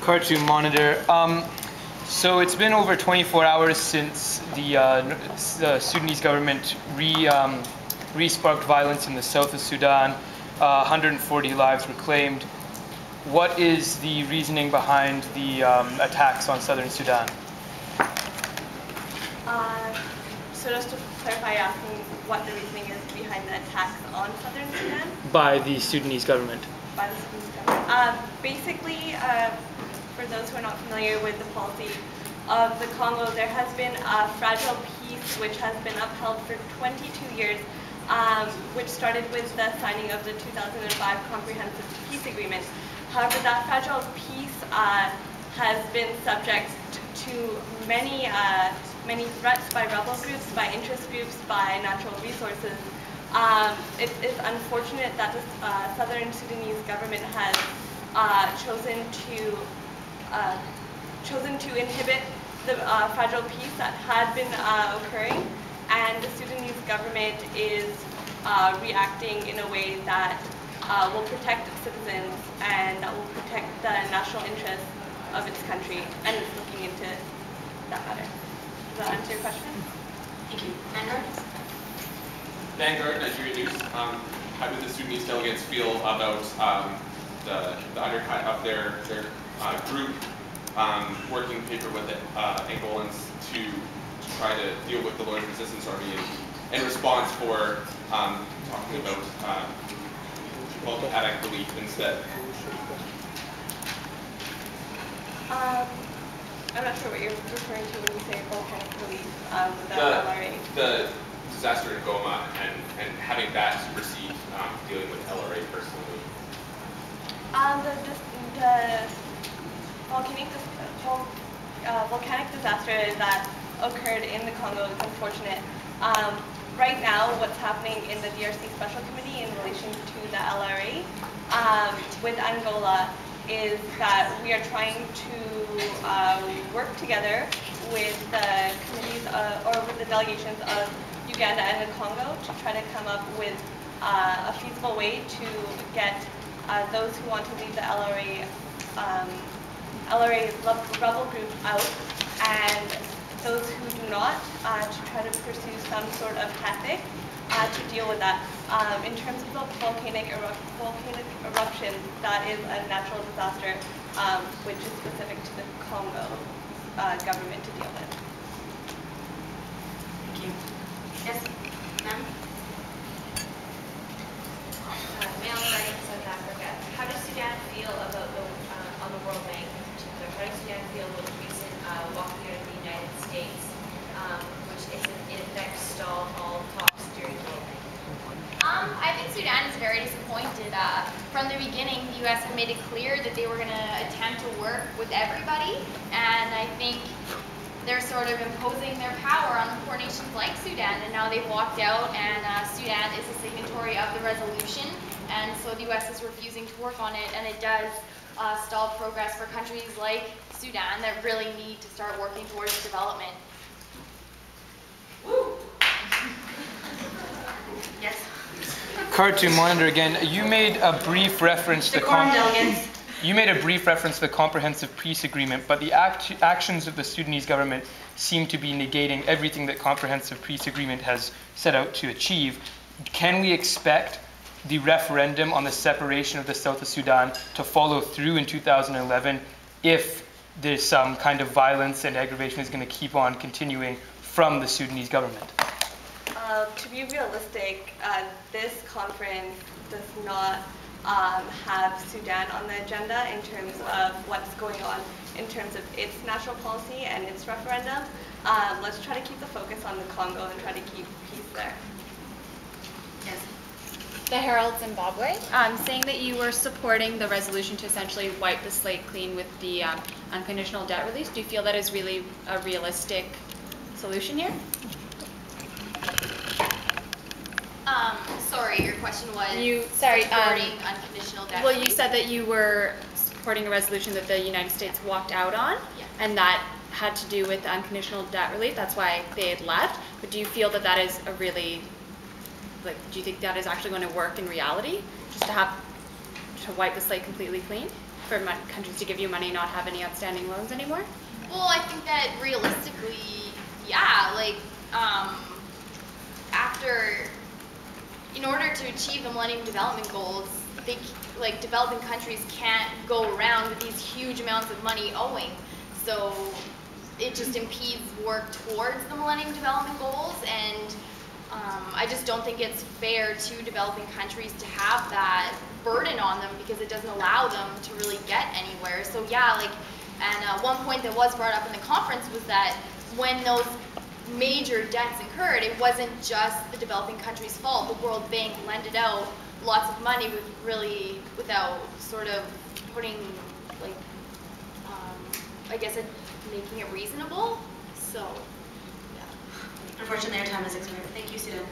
Cartoon Monitor. So it's been over 24 hours since the Sudanese government re-sparked violence in the south of Sudan. 140 lives were claimed. What is the reasoning behind the attacks on southern Sudan? So just to clarify, asking what the reasoning is behind the attacks on southern Sudan? By the Sudanese government. By the Sudanese government. Basically, for those who are not familiar with the policy of the Congo, there has been a fragile peace which has been upheld for 22 years, which started with the signing of the 2005 Comprehensive Peace Agreement. However, that fragile peace has been subject to many threats by rebel groups, by interest groups, by natural resources. It is unfortunate that the southern Sudanese government has chosen to inhibit the fragile peace that had been occurring, and the Sudanese government is reacting in a way that will protect its citizens and that will protect the national interests of its country, and is looking into that matter. Does that answer your question? Thank you. Vanguard? Vanguard, Nigeria News. How do the Sudanese delegates feel about the undercut of their group working paper with Angolans to try to deal with the Lord's Resistance Army in response for talking about volcanic relief instead? I'm not sure what you're referring to when you say volcanic relief with the LRA. The disaster in Goma and having that supersede dealing with LRA personally. The volcanic disaster that occurred in the Congo is unfortunate. Right now, what's happening in the DRC Special Committee in relation to the LRA with Angola is that we are trying to work together with the committees or with the delegations of Uganda and the Congo to try to come up with a feasible way to get those who want to leave the LRA rebel group out, and those who do not to try to pursue some sort of tactic to deal with that. In terms of the volcanic eruption, that is a natural disaster which is specific to the Congo government to deal with. Thank you. Yes, ma'am? Male starting in South Africa. How does Sudan feel about on the World Bank in particular? How does Sudan feel about the recent walking out of the United States, which is in effect stalled all talks during the World Bank? I think Sudan is very disappointed. From the beginning, the U.S. had made it clear that they were going to attempt to work with everybody, and I think they're sort of imposing their power on poor nations like Sudan, and now they've walked out, and Sudan is a signatory of the resolution, and so the U.S. is refusing to work on it, and it does stall progress for countries like Sudan that really need to start working towards development. Woo! Yes. Cartoon Monitor again. You made a brief reference to the Comprehensive Peace Agreement, but the actions of the Sudanese government seem to be negating everything that Comprehensive Peace Agreement has set out to achieve. Can we expect the referendum on the separation of the south of Sudan to follow through in 2011 if there's some kind of violence and aggravation is going to keep on continuing from the Sudanese government? To be realistic, this conference does not have Sudan on the agenda in terms of what's going on in terms of its national policy and its referendum. Let's try to keep the focus on the Congo and try to keep peace there. Yes. The Herald Zimbabwe, saying that you were supporting the resolution to essentially wipe the slate clean with the unconditional debt release. Do you feel that is really a realistic solution here? Sorry, your question was supporting unconditional debt Well, relief. you said that you were supporting a resolution that the United States walked out on, Yeah. and that had to do with the unconditional debt relief. That's why they had left. But do you feel that that is a really, do you think that is actually going to work in reality? Just to wipe the slate completely clean? for countries to give you money and not have any outstanding loans anymore? Well, I think that realistically, yeah, like, in order to achieve the Millennium Development Goals, like developing countries can't go around with these huge amounts of money owing. So it just impedes work towards the Millennium Development Goals, and I just don't think it's fair to developing countries to have that burden on them because it doesn't allow them to really get anywhere. So yeah, like, and one point that was brought up in the conference was that when those major debts incurred, it wasn't just the developing countries' fault. The World Bank lended out lots of money without sort of putting, like, I guess, making it reasonable. So, yeah. Unfortunately, our time has expired. Thank you, Sudan.